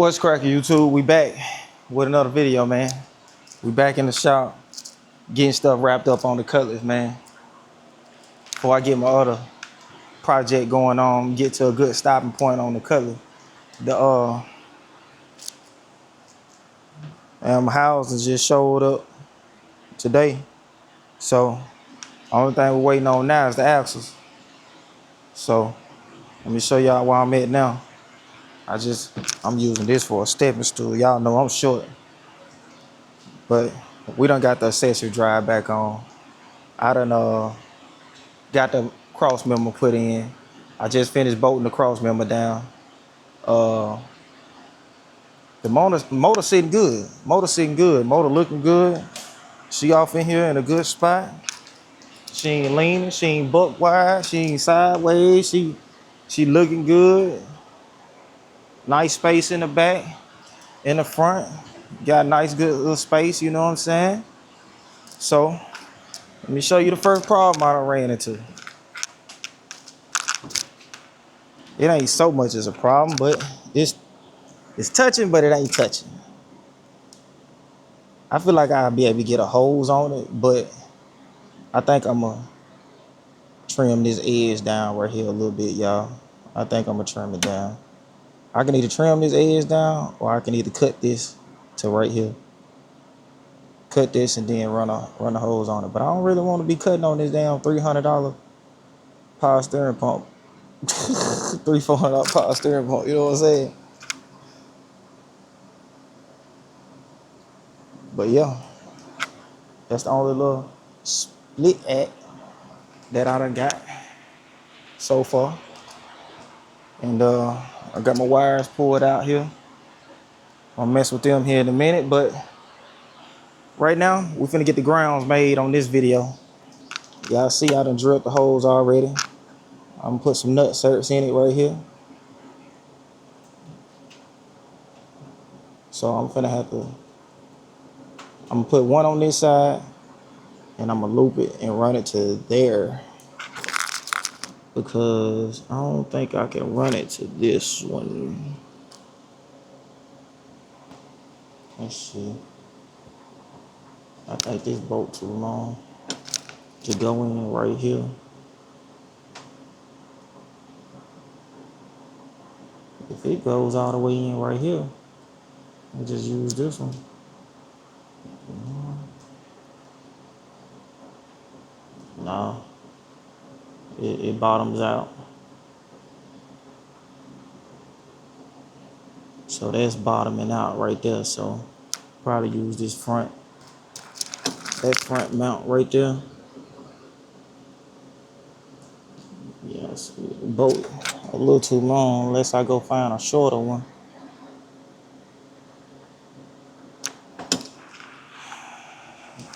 What's cracking, YouTube? We back with another video, man. We back in the shop, getting stuff wrapped up on the cutlass, man. Before I get my other project going on, get to a good stopping point on the cutlass. The houses just showed up today, so only thing we're waiting on now is the axles. So let me show y'all where I'm at now. I'm using this for a stepping stool. Y'all know I'm short, but we done got the accessory drive back on. I done got the cross member put in. I just finished bolting the cross member down. The motor sitting good. Motor looking good. She off in here in a good spot. She ain't leaning. She ain't buck wide. She ain't sideways. She looking good. Nice space in the back, in the front. Got nice good little space. You know what I'm saying? So let me show you the first problem I done ran into. It ain't so much as a problem, but it's touching, but it ain't touching. I feel like I'll be able to get a hose on it, but I think I'm gonna trim this edge down right here a little bit, y'all. I think I'm gonna trim it down. I can either trim this edge down, or I can either cut this to right here. Cut this and then run a hose on it. But I don't really want to be cutting on this damn $300 power steering pump. $300-400 power steering pump, you know what I'm saying? But yeah, that's the only little split act that I done got so far. And I got my wires pulled out here. I'll mess with them here in a minute, but right now we're finna get the grounds made on this video. Y'all see I done drilled the holes already. I'm gonna put some nut certs in it right here. So I'm gonna put one on this side and I'm gonna loop it and run it to there, because I don't think I can run it to this one. Let's see. I think this bolt too long to go in right here. If it goes all the way in right here, I just use this one. No, it bottoms out. So that's bottoming out right there. So probably use this that front mount right there. Yes, bolt a little too long unless I go find a shorter one.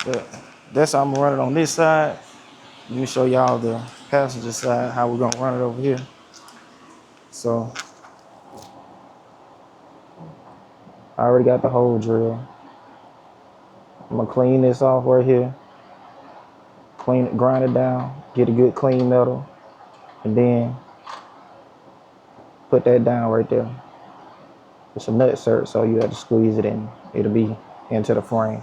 But that's how I'm gonna run it on this side. Let me show y'all the passenger side, how we're gonna run it over here. So I already got the hole drill. I'm gonna clean this off right here. Clean it, grind it down, get a good clean metal, and then put that down right there. It's a nut cert, so you have to squeeze it in. It'll be into the frame.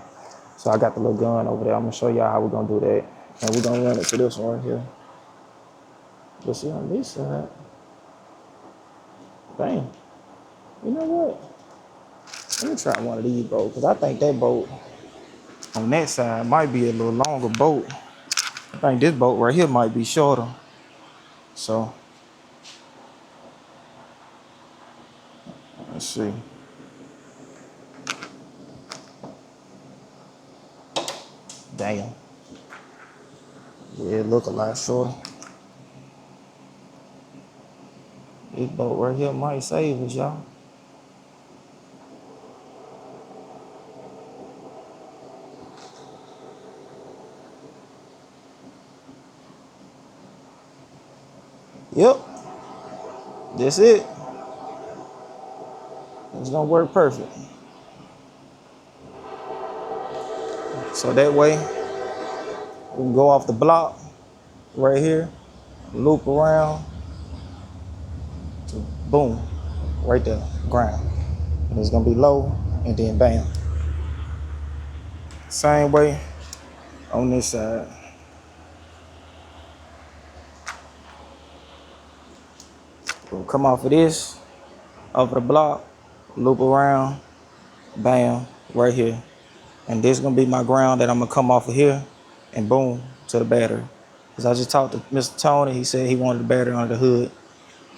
So I got the little gun over there. I'm gonna show y'all how we're gonna do that. And we're gonna run it to this one right here. But see on this side, bam. You know what? Let me try one of these bolts, because I think that bolt on that side might be a little longer bolt. I think this bolt right here might be shorter. So let's see. Damn. Yeah, it look a lot shorter. This bolt right here might save us, y'all. Yep. That's it. It's gonna work perfect. So that way, we can go off the block right here, loop around, boom, right there, ground. And it's gonna be low, and then bam. Same way on this side. We'll come off of this, over the block, loop around, bam, right here. And this is gonna be my ground that I'm gonna come off of here, and boom, to the battery. Cause I just talked to Mr. Tony, he said he wanted the battery under the hood.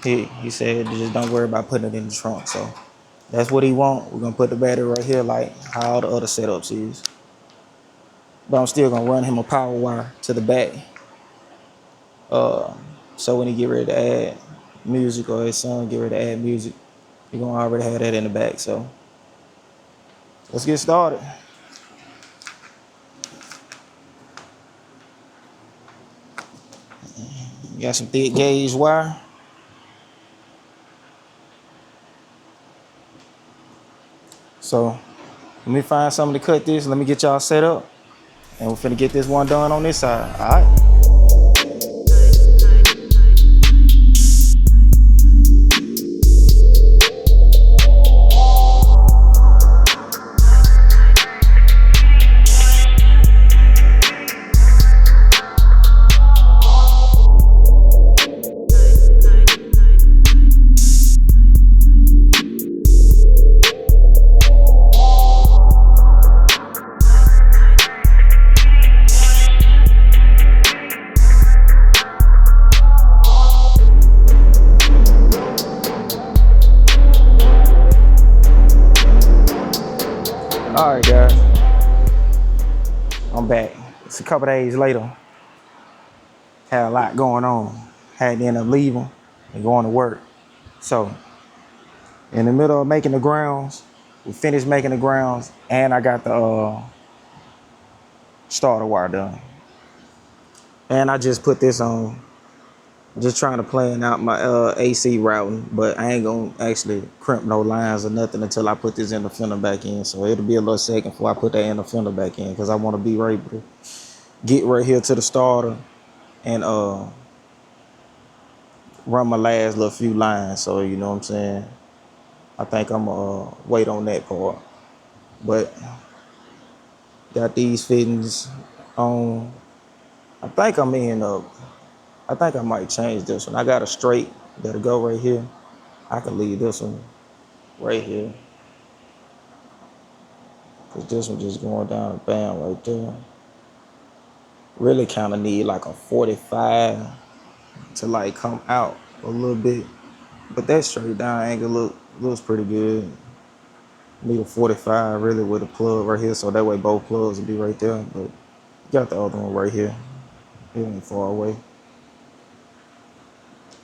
He said just don't worry about putting it in the trunk. So that's what he want. We're gonna put the battery right here like how all the other setups is. But I'm still gonna run him a power wire to the back. So when he get ready to add music, or his son get ready to add music, he gonna already have that in the back. So let's get started. Got some thick gauge wire. So let me find something to cut this. Let me get y'all set up. And we're finna get this one done on this side. All right. All right, guys, I'm back. It's a couple days later. Had a lot going on. Had to end up leaving and going to work. So, in the middle of making the grounds, we finished making the grounds, and I got the starter wire done. And I just put this on. Just trying to plan out my AC routing, but I ain't gonna actually crimp no lines or nothing until I put this inner fender back in. So it'll be a little second before I put that inner fender back in, because I want to be able to get right here to the starter and run my last little few lines. So you know what I'm saying, I think I'm gonna wait on that part. But got these fittings on. I think I'm in I think I might change this one. I got a straight that'll go right here. I can leave this one right here, because this one just going down and bam right there. Really kind of need like a 45 to like come out a little bit, but that straight down angle looks pretty good. Need a 45 really with a plug right here, so that way both plugs will be right there. But got the other one right here. It ain't far away.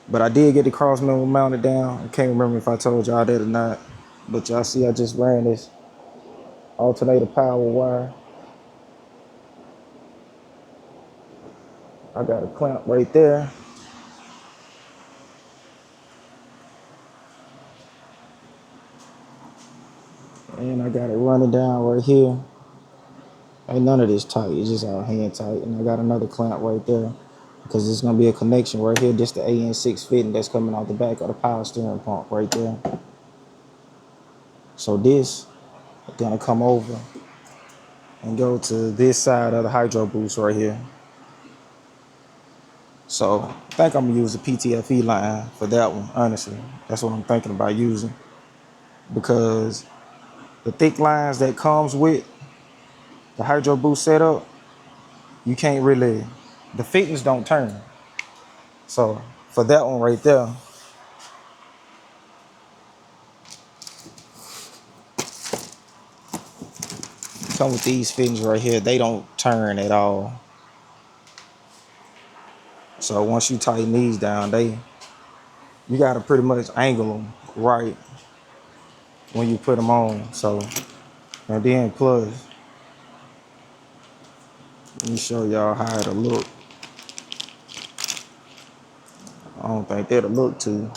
But I did get the cross member mounted down. I can't remember if I told y'all that or not. But y'all see I just ran this alternator power wire. I got a clamp right there. And I got it running down right here. Ain't none of this tight, it's just all hand tight. And I got another clamp right there, because there's gonna be a connection right here. Just the AN6 fitting that's coming out the back of the power steering pump right there. So this is gonna come over and go to this side of the hydro boost right here. So I think I'm gonna use the PTFE line for that one, honestly. That's what I'm thinking about using, because the thick lines that comes with the hydro boost setup, you can't really, the fittings don't turn. So for that one right there, come with these fittings right here, they don't turn at all. So once you tighten these down, you gotta pretty much angle them right when you put them on. So, and then plus, let me show y'all how it'll look. I don't think that'll look too.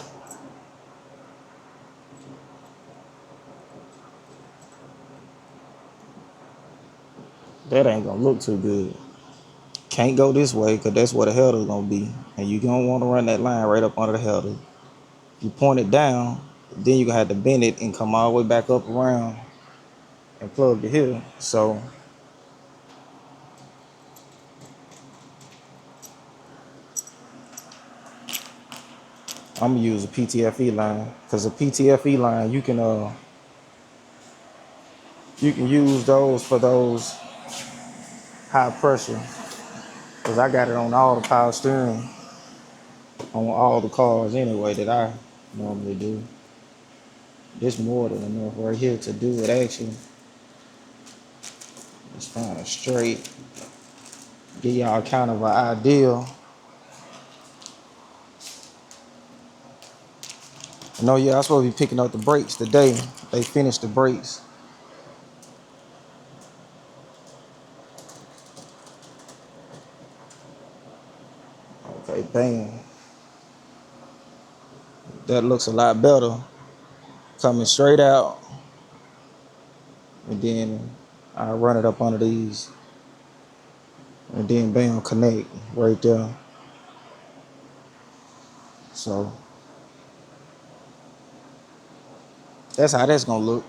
That ain't gonna look too good. Can't go this way, because that's where the header's gonna be. And you don't want to run that line right up under the header. You point it down, Then you're gonna have to bend it and come all the way back up around and plug it here. So I'm gonna use a PTFE line, because a PTFE line you can use those for those high pressure, because I got it on all the power steering on all the cars anyway that I normally do. This more than enough right here to do it actually. It's kind of straight. Give y'all kind of an idea. No, yeah, I'm supposed to be picking up the brakes today. They finished the brakes. Okay, bam. That looks a lot better. Coming straight out. And then I run it up under these. And then bam, connect right there. So that's how that's gonna look.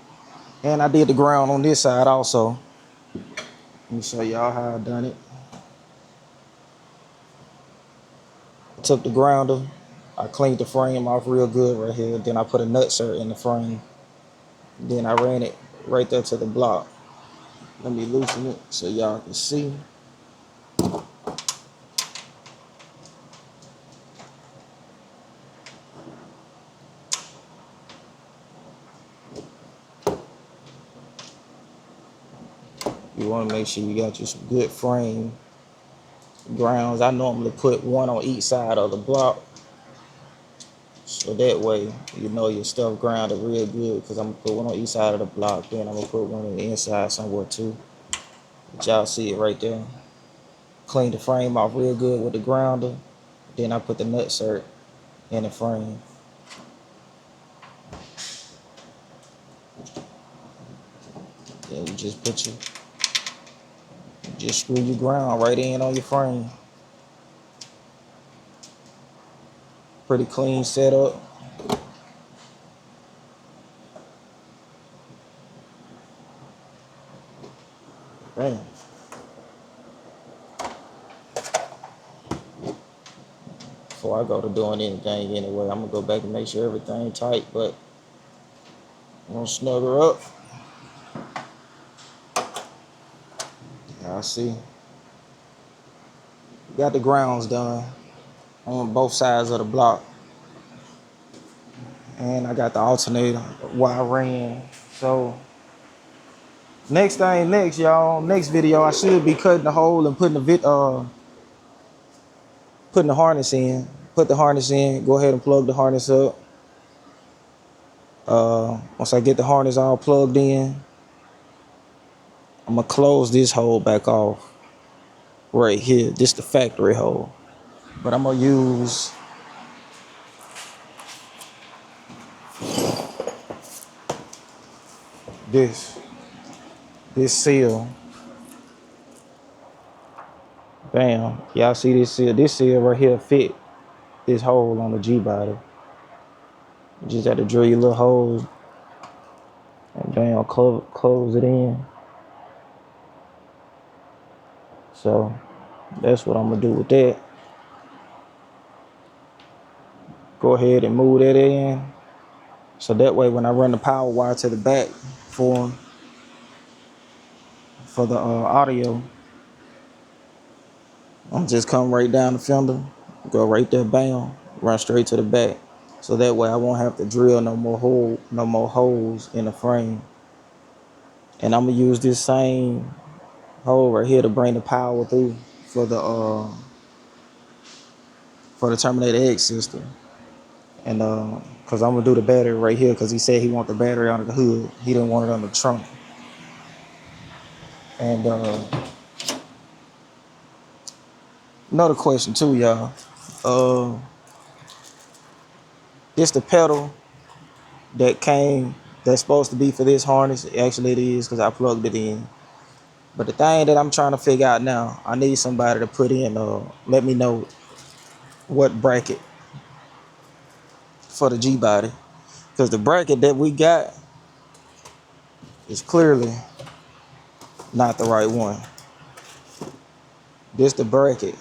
And I did the ground on this side also. Let me show y'all how I done it. I took the grounder, I cleaned the frame off real good right here. Then I put a nutsert in the frame. Then I ran it right there to the block. Let me loosen it so y'all can see. You want to make sure you got you some good frame grounds. I normally put one on each side of the block, so that way you know your stuff grounded real good, because I'm gonna put one on each side of the block, then I'm gonna put one on the inside somewhere too. But y'all see it right there. Clean the frame off real good with the grounder, then I put the nutsert in the frame. Then you just screw your ground right in on your frame. Pretty clean setup. Bam. Before I go to doing anything anyway, I'm gonna go back and make sure everything tight, but I'm gonna snug her up. Y'all see, got the grounds done on both sides of the block, and I got the alternator wire ran. So next thing next, y'all, next video I should be cutting the hole and putting the harness in. Put the harness in, go ahead and plug the harness up. Once I get the harness all plugged in, I'm gonna close this hole back off right here. This the factory hole, but I'm gonna use this seal. Bam, y'all see this seal? This seal right here fit this hole on the G body. You just have to drill your little hole and bam, close it in. So that's what I'm gonna do with that. Go ahead and move that in, so that way when I run the power wire to the back for the audio, I'm just come right down the fender, go right there, bam, run straight to the back. So that way I won't have to drill no more holes in the frame. And I'm gonna use this same hole right here to bring the power through for the Terminator X system. And cause I'm gonna do the battery right here, cause he said he want the battery under the hood. He didn't want it on the trunk. And another question too, y'all. This the pedal that's supposed to be for this harness. Actually it is, because I plugged it in. But the thing that I'm trying to figure out now, I need somebody to put in, let me know what bracket for the G body. Because the bracket that we got is clearly not the right one. This the bracket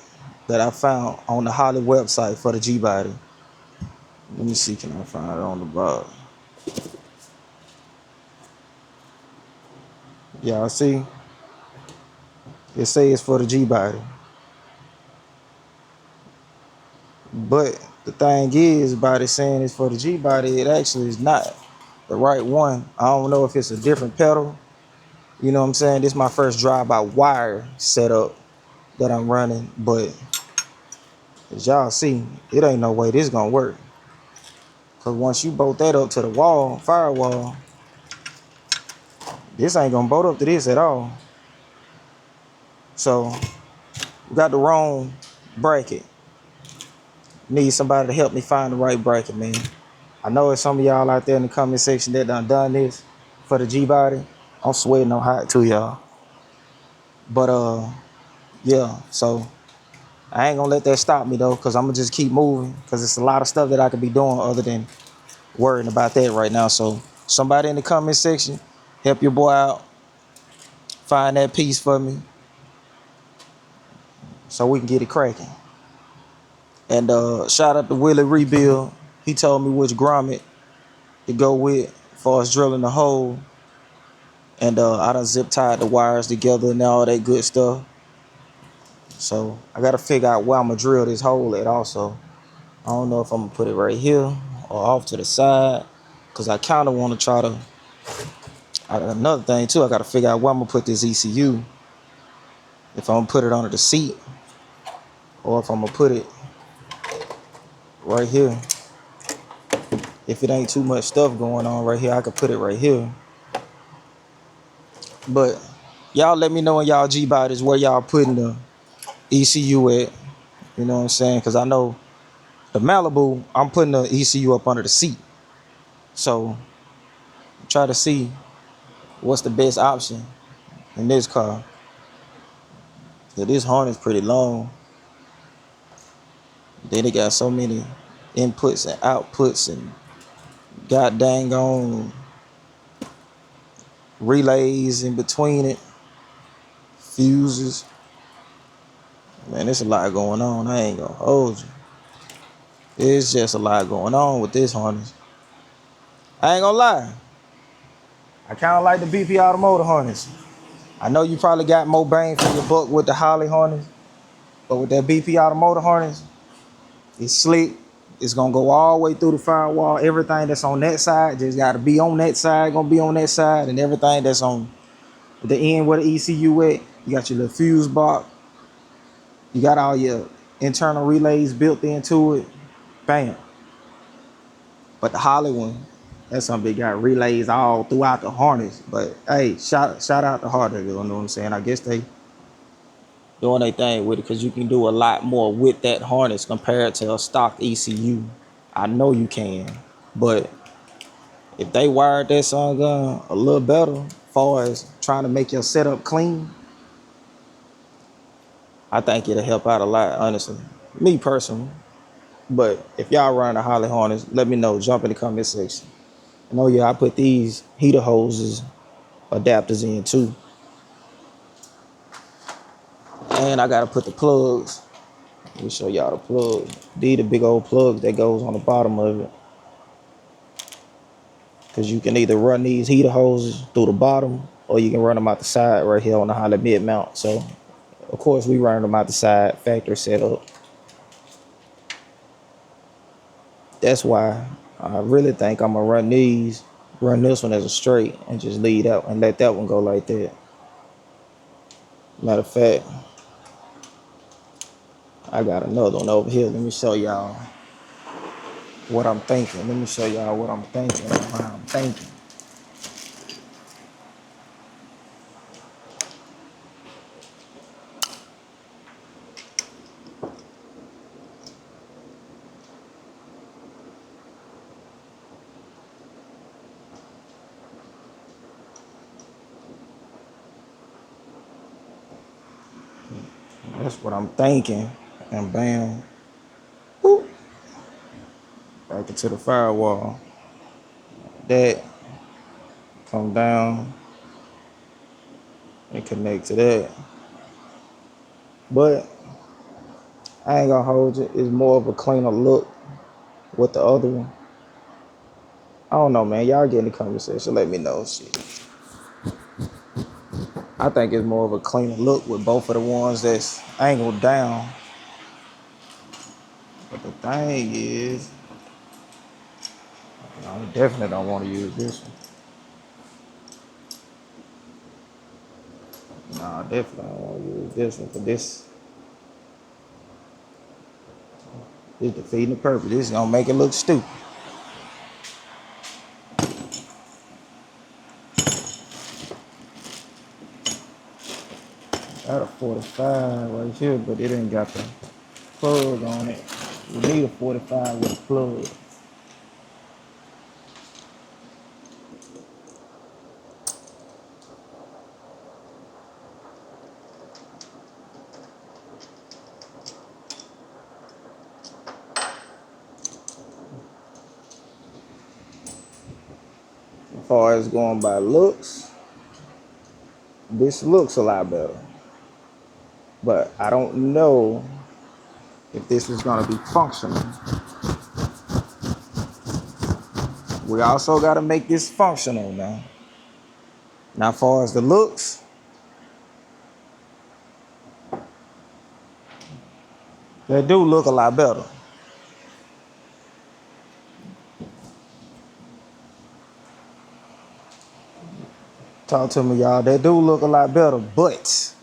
that I found on the Holly website for the G-Body. Let me see, can I find it on the bottom? Y'all see? It says for the G-Body. But the thing is, about it saying it's for the G-Body, it actually is not the right one. I don't know if it's a different pedal. You know what I'm saying? This is my first drive-by-wire setup that I'm running. But as y'all see, it ain't no way this gonna work. Because once you bolt that up to the wall, firewall, this ain't gonna bolt up to this at all. So, we got the wrong bracket. Need somebody to help me find the right bracket, man. I know it's some of y'all out there in the comment section that done this for the G-Body. I'm sweating on hot too, y'all. But yeah, so I ain't gonna let that stop me though, because I'm gonna just keep moving, because it's a lot of stuff that I could be doing other than worrying about that right now. So somebody in the comment section, help your boy out. Find that piece for me so we can get it cracking. And shout out to Willie Rebuild. He told me which grommet to go with as far as drilling the hole. And I done zip tied the wires together and all that good stuff. So I gotta figure out where I'm gonna drill this hole at also. I don't know if I'm gonna put it right here or off to the side, because I kind of want to try to. Another thing too, I gotta figure out where I'm gonna put this ECU. If I'm gonna put it under the seat, or if I'm gonna put it right here. If it ain't too much stuff going on right here, I could put it right here. But y'all let me know in y'all G-Bodies where y'all putting the ECU at. You know what I'm saying? Because I know the Malibu, I'm putting the ECU up under the seat. So try to see what's the best option in this car. Yeah, this horn is pretty long. Then they got so many inputs and outputs and god dang on relays in between it, fuses. Man, there's a lot going on. I ain't gonna hold you. It's just a lot going on with this harness. I ain't gonna lie. I kind of like the BP Automotive harness. I know you probably got more bang for your buck with the Holly harness, but with that BP Automotive harness, it's slick. It's gonna go all the way through the firewall. Everything that's on that side just gotta be on that side, gonna be on that side, and everything that's on the end where the ECU at, you got your little fuse box. You got all your internal relays built into it. Bam. But the Holly one, that's something that got relays all throughout the harness. But hey, shout out to Harder, you know what I'm saying? I guess they doing their thing with it, because you can do a lot more with that harness compared to a stock ECU. I know you can, but if they wired that song gun a little better as far as trying to make your setup clean, I think it'll help out a lot, honestly. Me personally. But if y'all run a Holly harness, let me know. Jump in the comment section. And oh yeah, I put these heater hoses adapters in too. And I gotta put the plugs. Let me show y'all the plugs. These the big old plugs that goes on the bottom of it. Cause you can either run these heater hoses through the bottom, or you can run them out the side right here on the Holly mid mount. So of course we run them out the side, factory setup. That's why I really think I'm gonna run this one as a straight, and just lead out and let that one go like that. Matter of fact, I got another one over here. Let me show y'all what I'm thinking. Let me show y'all what I'm thinking and how I'm thinking. That's what I'm thinking. And bam, whoop, back into the firewall. that, come down and connect to that. But I ain't gonna hold you. It's more of a cleaner look with the other one. I don't know, man. Y'all get in the conversation. Let me know. Shit. I think it's more of a cleaner look with both of the ones that's angled down. But the thing is, I definitely don't want to use this one. Nah, I definitely don't want to use this one. But this is defeating the purpose. This is gonna make it look stupid. Got a 45 right here, but it ain't got the plug on it. You need a 45 with a plug. As far as going by looks, this looks a lot better. But I don't know if this is gonna be functional. We also gotta make this functional now. Now, as far as the looks, they do look a lot better. Talk to me, y'all. They do look a lot better, but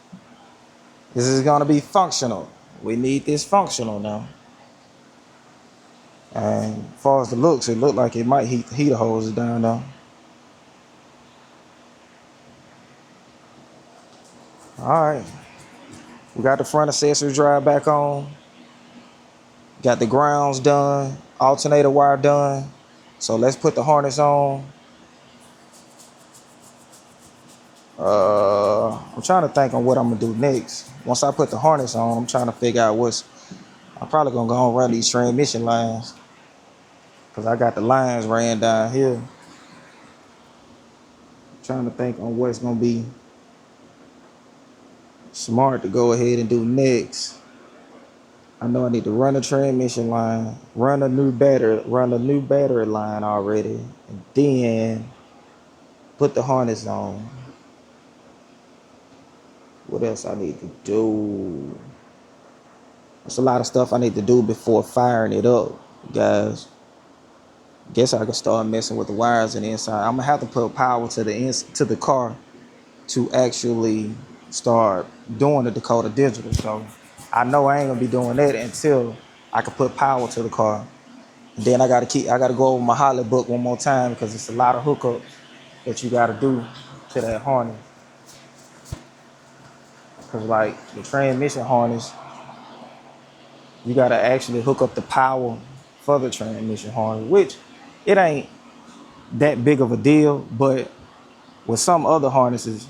this is gonna be functional. We need this functional now. And as far as the looks, it looked like it might heat the heater hoses down now. All right, we got the front accessory drive back on. Got the grounds done, alternator wire done. So let's put the harness on. I'm trying to think on what I'm gonna do next. Once I put the harness on, I'm trying to figure out I'm probably gonna go and run these transmission lines. Cause I got the lines ran down here. Trying to think on what's gonna be smart to go ahead and do next. I know I need to run a transmission line, run a new battery line already, and then put the harness on. What else I need to do? There's a lot of stuff I need to do before firing it up, guys. Guess I can start messing with the wires in the inside. I'm gonna have to put power to the car to actually start doing the Dakota Digital. So I know I ain't gonna be doing that until I can put power to the car. And then I gotta go over my Holly book one more time because it's a lot of hookups that you gotta do to that harness. Cause like the transmission harness, you gotta actually hook up the power for the transmission harness, which it ain't that big of a deal, but with some other harnesses,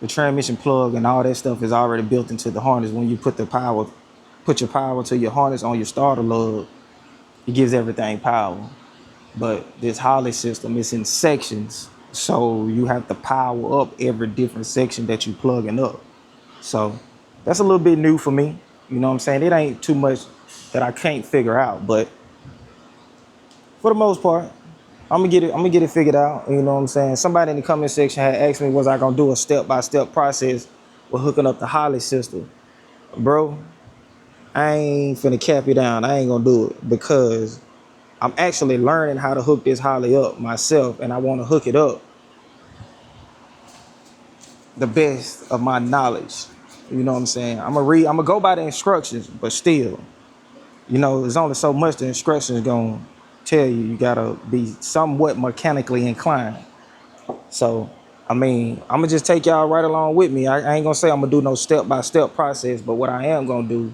the transmission plug and all that stuff is already built into the harness. When you put your power to your harness on your starter lug, it gives everything power. But this Holly system is in sections, so you have to power up every different section that you plugging up. So that's a little bit new for me. You know what I'm saying? It ain't too much that I can't figure out, but for the most part, I'm gonna get it figured out. You know what I'm saying? Somebody in the comment section had asked me, was I gonna do a step-by-step process with hooking up the Holly system? Bro, I ain't finna cap you down. I ain't gonna do it because I'm actually learning how to hook this Holly up myself, and I want to hook it up the best of my knowledge. You know what I'm saying? I'm gonna go by the instructions, but still, you know, there's only so much the instructions gonna tell you. You gotta be somewhat mechanically inclined. So, I mean, I'm gonna just take y'all right along with me. I ain't gonna say I'm gonna do no step-by-step process, but what I am gonna do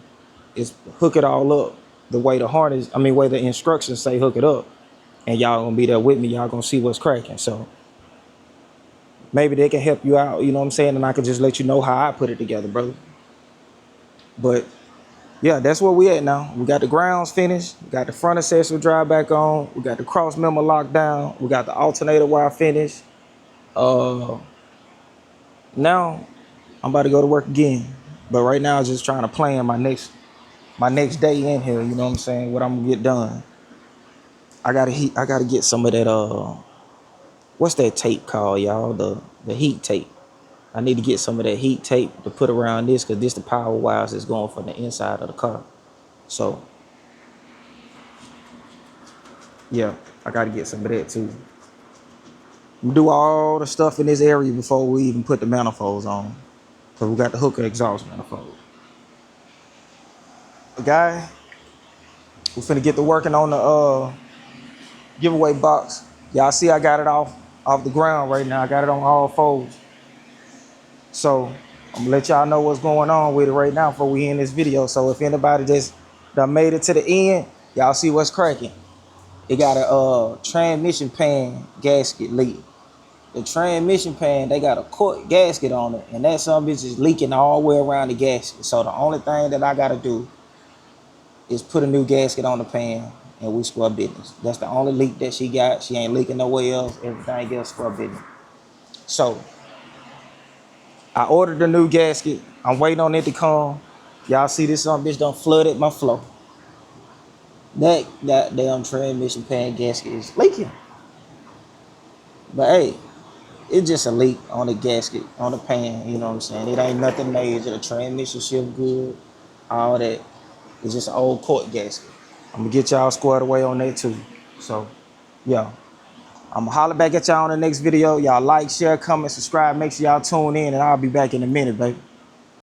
is hook it all up the way way the instructions say hook it up. And y'all gonna be there with me. Y'all gonna see what's cracking. So maybe they can help you out, you know what I'm saying? And I can just let you know how I put it together, brother. But yeah, that's where we at now. We got the grounds finished. We got the front accessory drive back on. We got the cross member locked down. We got the alternator wire finished. Uh, Now I'm about to go to work again. But right now I'm just trying to plan my next day in here. You know what I'm saying? What I'm gonna get done. I gotta get some of that. What's that tape called, y'all? The heat tape. I need to get some of that heat tape to put around this because this the power wires that's going from the inside of the car. So yeah, I gotta get some of that too. We do all the stuff in this area before we even put the manifolds on. So we got the hooker exhaust manifold. Guy, we finna get to working on the giveaway box. Y'all see I got it off the ground right now. I got it on all fours. So I'm gonna let y'all know what's going on with it right now before we end this video. So if anybody just done made it to the end, y'all see what's cracking. It got a transmission pan gasket leak. The transmission pan, they got a cork gasket on it, and that some bitch is leaking all the way around the gasket. So the only thing that I gotta do is put a new gasket on the pan, and we scrub business. That's the only leak that she got. She ain't leaking nowhere else. Everything else scrub business. So I ordered the new gasket. I'm waiting on it to come. Y'all see this some bitch done flooded my flow. That damn transmission pan gasket is leaking. But hey, it's just a leak on the gasket, on the pan, you know what I'm saying? It ain't nothing major. The transmission shift good, all that. It's just an old court gasket. I'm gonna get y'all squared away on that too. So, yeah. I'm gonna holler back at y'all on the next video. Y'all like, share, comment, subscribe. Make sure y'all tune in, and I'll be back in a minute, baby.